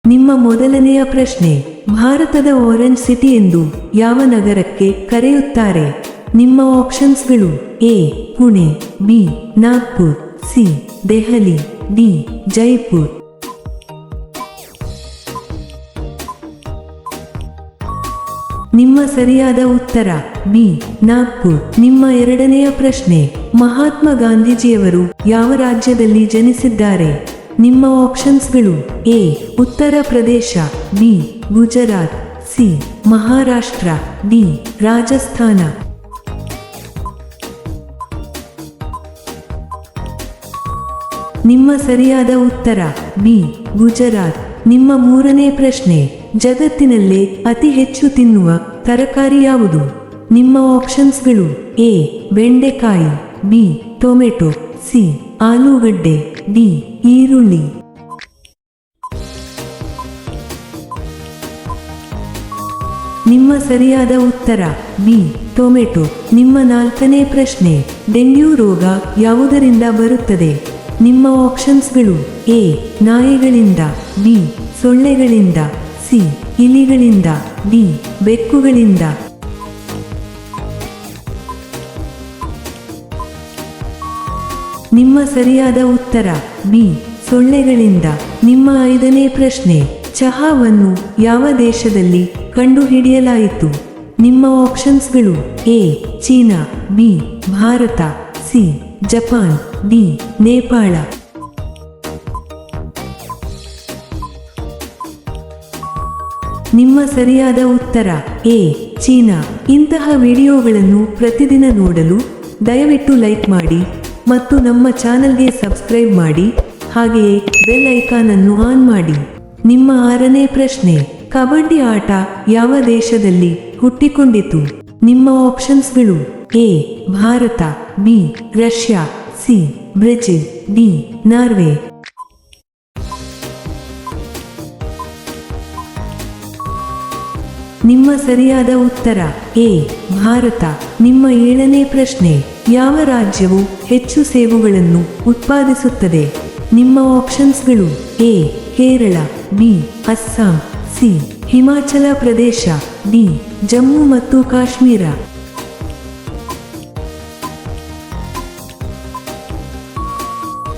ನಿಮ್ಮ ಮೊದಲನೆಯ ಪ್ರಶ್ನೆ, ಭಾರತದ ಆರೆಂಜ್ ಸಿಟಿ ಎಂದು ಯಾವ ನಗರಕ್ಕೆ ಕರೆಯುತ್ತಾರೆ? ನಿಮ್ಮ ಆಪ್ಷನ್ಸ್ಗಳು: A Pune, B Nagpur, C Delhi, D Jaipur. ನಿಮ್ಮ ಸರಿಯಾದ ಉತ್ತರ ಬಿ ನಾಗ್ಪುರ್. ನಿಮ್ಮ ಎರಡನೆಯ ಪ್ರಶ್ನೆ, ಮಹಾತ್ಮ ಗಾಂಧೀಜಿಯವರು ಯಾವ ರಾಜ್ಯದಲ್ಲಿ ಜನಿಸಿದ್ದಾರೆ? ನಿಮ್ಮ ಆಪ್ಷನ್ಸ್ಗಳು: A Uttar Pradesh, B Gujarat, C Maharashtra, D Rajasthan. ನಿಮ್ಮ ಸರಿಯಾದ ಉತ್ತರ ಬಿ ಗುಜರಾತ್. ನಿಮ್ಮ ಮೂರನೇ ಪ್ರಶ್ನೆ, ಜಗತ್ತಿನಲ್ಲೇ ಅತಿ ಹೆಚ್ಚು ತಿನ್ನುವ ತರಕಾರಿ ಯಾವುದು? ನಿಮ್ಮ ಆಪ್ಷನ್ಸ್ಗಳು: ಎ ಬೆಂಡೆಕಾಯಿ, ಬಿ ಟೊಮೆಟೊ, ಸಿ ಆಲೂಗಡ್ಡೆ, ಡಿ ಈರುಳ್ಳಿ. ನಿಮ್ಮ ಸರಿಯಾದ ಉತ್ತರ ಬಿ ಟೊಮೆಟೊ. ನಿಮ್ಮ ನಾಲ್ಕನೇ ಪ್ರಶ್ನೆ, ಡೆಂಗ್ಯೂ ರೋಗ ಯಾವುದರಿಂದ ಬರುತ್ತದೆ? ನಿಮ್ಮ ಆಪ್ಷನ್ಸ್ಗಳು: ಎ ನಾಯಿಗಳಿಂದ, ಬಿ ಸೊಳ್ಳೆಗಳಿಂದ, ಸಿ ಇಲಿಗಳಿಂದ, ಡಿ ಬೆಕ್ಕುಗಳಿಂದ. ನಿಮ್ಮ ಸರಿಯಾದ ಉತ್ತರ ಬಿ ಸೊಳ್ಳೆಗಳಿಂದ. ನಿಮ್ಮ ಐದನೇ ಪ್ರಶ್ನೆ, ಚಹಾವನ್ನು ಯಾವ ದೇಶದಲ್ಲಿ ಕಂಡುಹಿಡಿಯಲಾಯಿತು? ನಿಮ್ಮ ಆಪ್ಷನ್ಸ್ಗಳು: A China, B Bharat, C Japan, D Nepal. ನಿಮ್ಮ ಸರಿಯಾದ ಉತ್ತರ ಎ ಚೀನಾ. ಇಂತಹ ವಿಡಿಯೋಗಳನ್ನು ಪ್ರತಿದಿನ ನೋಡಲು ದಯವಿಟ್ಟು ಲೈಕ್ ಮಾಡಿ ಮತ್ತು ನಮ್ಮ ಚಾನಲ್ಗೆ ಸಬ್ಸ್ಕ್ರೈಬ್ ಮಾಡಿ, ಹಾಗೆಯೇ ಬೆಲ್ ಐಕಾನ್ ಅನ್ನು ಆನ್ ಮಾಡಿ. ನಿಮ್ಮ ಆರನೇ ಪ್ರಶ್ನೆ, ಕಬಡ್ಡಿ ಆಟ ಯಾವ ದೇಶದಲ್ಲಿ ಹುಟ್ಟಿಕೊಂಡಿತು? ನಿಮ್ಮ ಆಪ್ಷನ್ಸ್ಗಳು: A Bharat, B Russia, C Brazil, D Norway. ನಿಮ್ಮ ಸರಿಯಾದ ಉತ್ತರ ಎ ಭಾರತ. ನಿಮ್ಮ ಏಳನೇ ಪ್ರಶ್ನೆ, ಯಾವ ರಾಜ್ಯವು ಹೆಚ್ಚು ಸೇಬುಗಳನ್ನು ಉತ್ಪಾದಿಸುತ್ತದೆ? ನಿಮ್ಮ ಆಪ್ಷನ್ಸ್ಗಳು: A Kerala, B Assam, C Himachal Pradesh, D Jammu ಮತ್ತು ಕಾಶ್ಮೀರ.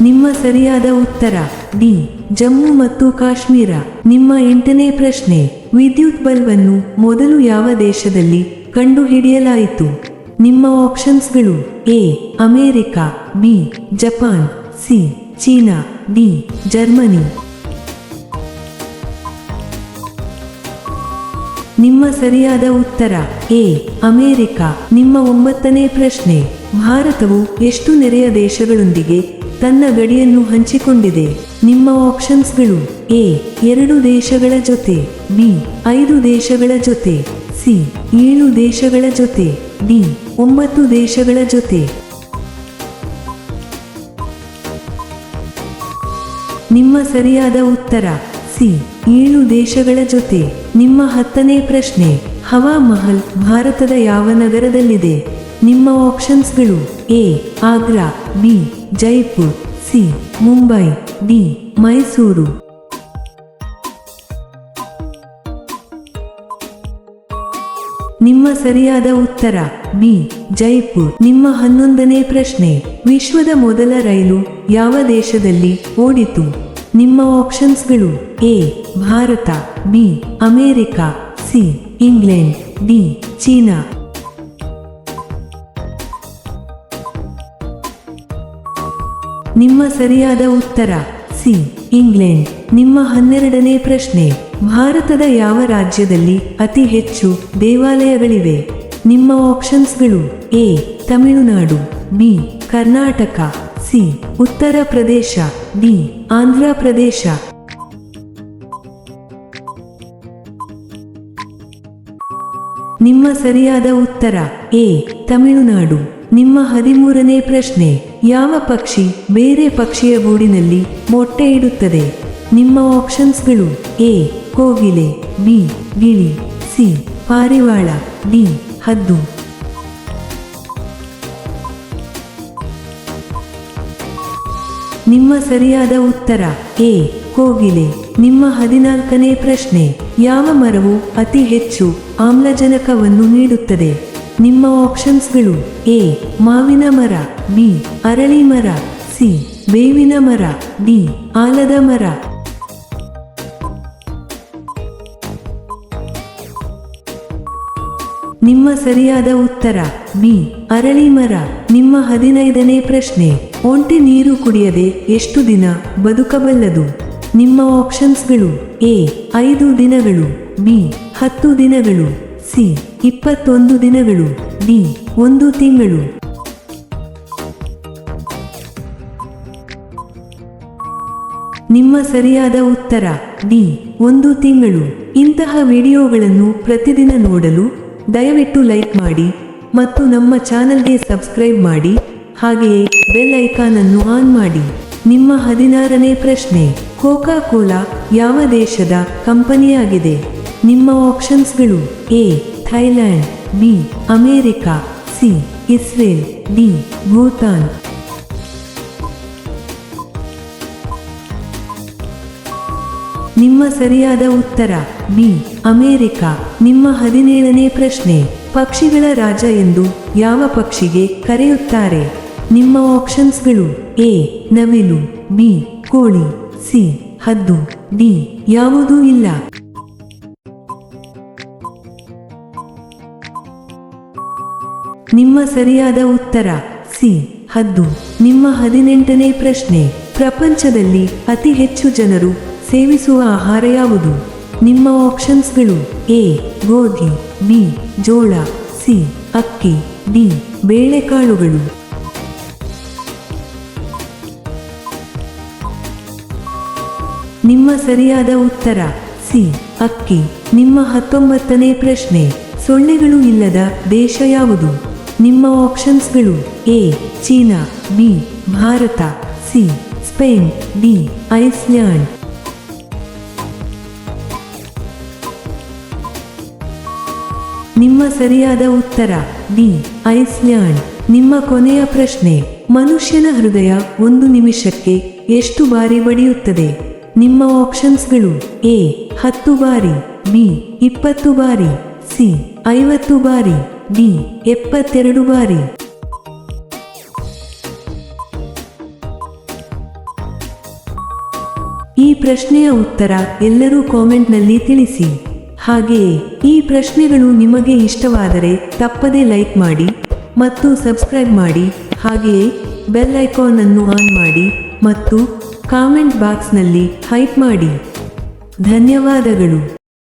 ನಿಮ್ಮ ಸರಿಯಾದ ಉತ್ತರ ಡಿ ಜಮ್ಮು ಮತ್ತು ಕಾಶ್ಮೀರ. ನಿಮ್ಮ ಎಂಟನೇ ಪ್ರಶ್ನೆ, ವಿದ್ಯುತ್ ಬಲ್ಬ್ ಅನ್ನು ಮೊದಲು ಯಾವ ದೇಶದಲ್ಲಿ ಕಂಡುಹಿಡಿಯಲಾಯಿತು? ನಿಮ್ಮ ಆಪ್ಷನ್ಸ್ಗಳು: A America, B Japan, C China, D Germany. ನಿಮ್ಮ ಸರಿಯಾದ ಉತ್ತರ ಎ ಅಮೆರಿಕ. ನಿಮ್ಮ ಒಂಬತ್ತನೇ ಪ್ರಶ್ನೆ, ಭಾರತವು ಎಷ್ಟು ನೆರೆಯ ದೇಶಗಳೊಂದಿಗೆ ತನ್ನ ಗಡಿಯನ್ನು ಹಂಚಿಕೊಂಡಿದೆ? ನಿಮ್ಮ ಆಪ್ಷನ್ಸ್ಗಳು: ಎ 2 ದೇಶಗಳ ಜೊತೆ, ಬಿ 5 ದೇಶಗಳ ಜೊತೆ, ಸಿ 7 ದೇಶಗಳ ಜೊತೆ, ಡಿ 9 ದೇಶಗಳ ಜೊತೆ. ನಿಮ್ಮ ಸರಿಯಾದ ಉತ್ತರ ಸಿ 7 ದೇಶಗಳ ಜೊತೆ. ನಿಮ್ಮ 10ನೇ ಪ್ರಶ್ನೆ, ಹವಾ ಮಹಲ್ ಭಾರತದ ಯಾವ ನಗರದಲ್ಲಿದೆ? ನಿಮ್ಮ ಆಪ್ಷನ್ಸ್ಗಳು: A Agra, B Jaipur, C Mumbai, D Mysuru. ನಿಮ್ಮ ಸರಿಯಾದ ಉತ್ತರ ಬಿ ಜೈಪುರ್. ನಿಮ್ಮ 11ನೇ ಪ್ರಶ್ನೆ, ವಿಶ್ವದ ಮೊದಲ ರೈಲು ಯಾವ ದೇಶದಲ್ಲಿ ಓಡಿತು? ನಿಮ್ಮ ಆಪ್ಷನ್ಸ್ಗಳು: A Bharat, B America, C England, D China. ನಿಮ್ಮ ಸರಿಯಾದ ಉತ್ತರ ಸಿ ಇಂಗ್ಲೆಂಡ್. ನಿಮ್ಮ 12ನೇ ಪ್ರಶ್ನೆ, ಭಾರತದ ಯಾವ ರಾಜ್ಯದಲ್ಲಿ ಅತಿ ಹೆಚ್ಚು ದೇವಾಲಯಗಳಿವೆ? ನಿಮ್ಮ ಆಪ್ಷನ್ಸ್ಗಳು: A Tamil Nadu, B Karnataka, C Uttar Pradesh, D Andhra Pradesh. ನಿಮ್ಮ ಸರಿಯಾದ ಉತ್ತರ ಎ ತಮಿಳುನಾಡು. ನಿಮ್ಮ 13ನೇ ಪ್ರಶ್ನೆ, ಯಾವ ಪಕ್ಷಿ ಬೇರೆ ಪಕ್ಷಿಯ ಗೂಡಿನಲ್ಲಿ ಮೊಟ್ಟೆ ಇಡುತ್ತದೆ? ನಿಮ್ಮ ಆಪ್ಷನ್ಸ್ಗಳು: ಎ ಕೋಗಿಲೆ, ಬಿ ಗಿಳಿ, ಸಿ ಪಾರಿವಾಳ, ಡಿ ಹದ್ದು. ನಿಮ್ಮ ಸರಿಯಾದ ಉತ್ತರ ಎ ಕೋಗಿಲೆ. ನಿಮ್ಮ 14ನೇ ಪ್ರಶ್ನೆ, ಯಾವ ಮರವು ಅತಿ ಹೆಚ್ಚು ಆಮ್ಲಜನಕವನ್ನು ನೀಡುತ್ತದೆ? ನಿಮ್ಮ ಆಪ್ಷನ್ಸ್ಗಳು: ಎ ಮಾವಿನ ಮರ, ಬಿ ಅರಳಿ ಮರ, ಸಿ ಬೇವಿನ ಮರ, ಡಿ ಆಲದ ಮರ. ನಿಮ್ಮ ಸರಿಯಾದ ಉತ್ತರ ಬಿ ಅರಳಿ ಮರ. ನಿಮ್ಮ 15ನೇ ಪ್ರಶ್ನೆ, ಒಂಟೆ ನೀರು ಕುಡಿಯದೆ ಎಷ್ಟು ದಿನ ಬದುಕಬಲ್ಲದು? ನಿಮ್ಮ ಆಪ್ಷನ್ಸ್ಗಳು: ಎ 5 ದಿನಗಳು, ಬಿ 10 ದಿನಗಳು, ಸಿ 21 ದಿನಗಳು, ಡಿ 1 ತಿಂಗಳು. ನಿಮ್ಮ ಸರಿಯಾದ ಉತ್ತರ ಡಿ 1 ತಿಂಗಳು. ಇಂತಹ ವಿಡಿಯೋಗಳನ್ನು ಪ್ರತಿದಿನ ನೋಡಲು ದಯವಿಟ್ಟು ಲೈಕ್ ಮಾಡಿ ಮತ್ತು ನಮ್ಮ ಚಾನಲ್ಗೆ ಸಬ್ಸ್ಕ್ರೈಬ್ ಮಾಡಿ, ಹಾಗೆಯೇ ಬೆಲ್ ಐಕಾನ್ ಅನ್ನು ಆನ್ ಮಾಡಿ. ನಿಮ್ಮ 16ನೇ ಪ್ರಶ್ನೆ, ಕೋಕಾ ಕೋಲಾ ಯಾವ ದೇಶದ ಕಂಪನಿಯಾಗಿದೆ? ನಿಮ್ಮ ಆಪ್ಷನ್ಸ್ಗಳು: A Thailand, B America, C Israel, D Bhutan. ನಿಮ್ಮ ಸರಿಯಾದ ಉತ್ತರ ಬಿ ಅಮೇರಿಕಾ. ನಿಮ್ಮ 17ನೇ ಪ್ರಶ್ನೆ, ಪಕ್ಷಿಗಳ ರಾಜ ಎಂದು ಯಾವ ಪಕ್ಷಿಗೆ ಕರೆಯುತ್ತಾರೆ? ನಿಮ್ಮ ಆಪ್ಷನ್ಸ್ಗಳು: ಎ ನವಿಲು, ಬಿ ಕೋಳಿ, ಸಿ ಹದ್ದು, ಡಿ ಯಾವುದೂ ಇಲ್ಲ. ನಿಮ್ಮ ಸರಿಯಾದ ಉತ್ತರ ಸಿ ಹದ್ದು. ನಿಮ್ಮ 18ನೇ ಪ್ರಶ್ನೆ, ಪ್ರಪಂಚದಲ್ಲಿ ಅತಿ ಹೆಚ್ಚು ಜನರು ಸೇವಿಸುವ ಆಹಾರ ಯಾವುದು? ನಿಮ್ಮ ಆಪ್ಷನ್ಸ್ಗಳು: ಎ ಗೋಧಿ, ಬಿ ಜೋಳ, ಸಿ ಅಕ್ಕಿ, ಡಿ ಬೇಳೆಕಾಳುಗಳು. ನಿಮ್ಮ ಸರಿಯಾದ ಉತ್ತರ ಸಿ ಅಕ್ಕಿ. ನಿಮ್ಮ 19ನೇ ಪ್ರಶ್ನೆ, ಸೊಳ್ಳೆಗಳು ಇಲ್ಲದ ದೇಶ ಯಾವುದು? ನಿಮ್ಮ ಆಪ್ಷನ್ಸ್ಗಳು: A China, B Bharat, C Spain, D Iceland. ನಿಮ್ಮ ಸರಿಯಾದ ಉತ್ತರ ಡಿ ಐಸ್ಲ್ಯಾಂಡ್. ನಿಮ್ಮ ಕೊನೆಯ ಪ್ರಶ್ನೆ, ಮನುಷ್ಯನ ಹೃದಯ 1 ನಿಮಿಷಕ್ಕೆ ಎಷ್ಟು ಬಾರಿ ಬಡಿಯುತ್ತದೆ? ನಿಮ್ಮ ಆಪ್ಷನ್ಸ್ಗಳು: ಎ 10 ಬಾರಿ, ಬಿ 20 ಬಾರಿ, ಸಿ 50 ಬಾರಿ, ಡಿ 72 ಬಾರಿ. ಈ ಪ್ರಶ್ನೆಯ ಉತ್ತರ ಎಲ್ಲರೂ ಕಾಮೆಂಟ್ನಲ್ಲಿ ತಿಳಿಸಿ. ಹಾಗೆಯೇ ಈ ಪ್ರಶ್ನೆಗಳು ನಿಮಗೆ ಇಷ್ಟವಾದರೆ ತಪ್ಪದೇ ಲೈಕ್ ಮಾಡಿ ಮತ್ತು ಸಬ್ಸ್ಕ್ರೈಬ್ ಮಾಡಿ, ಹಾಗೆಯೇ ಬೆಲ್ ಐಕಾನ್ ಅನ್ನು ಆನ್ ಮಾಡಿ ಮತ್ತು ಕಾಮೆಂಟ್ ಬಾಕ್ಸ್ನಲ್ಲಿ ಹೈಪ್ ಮಾಡಿ. ಧನ್ಯವಾದಗಳು.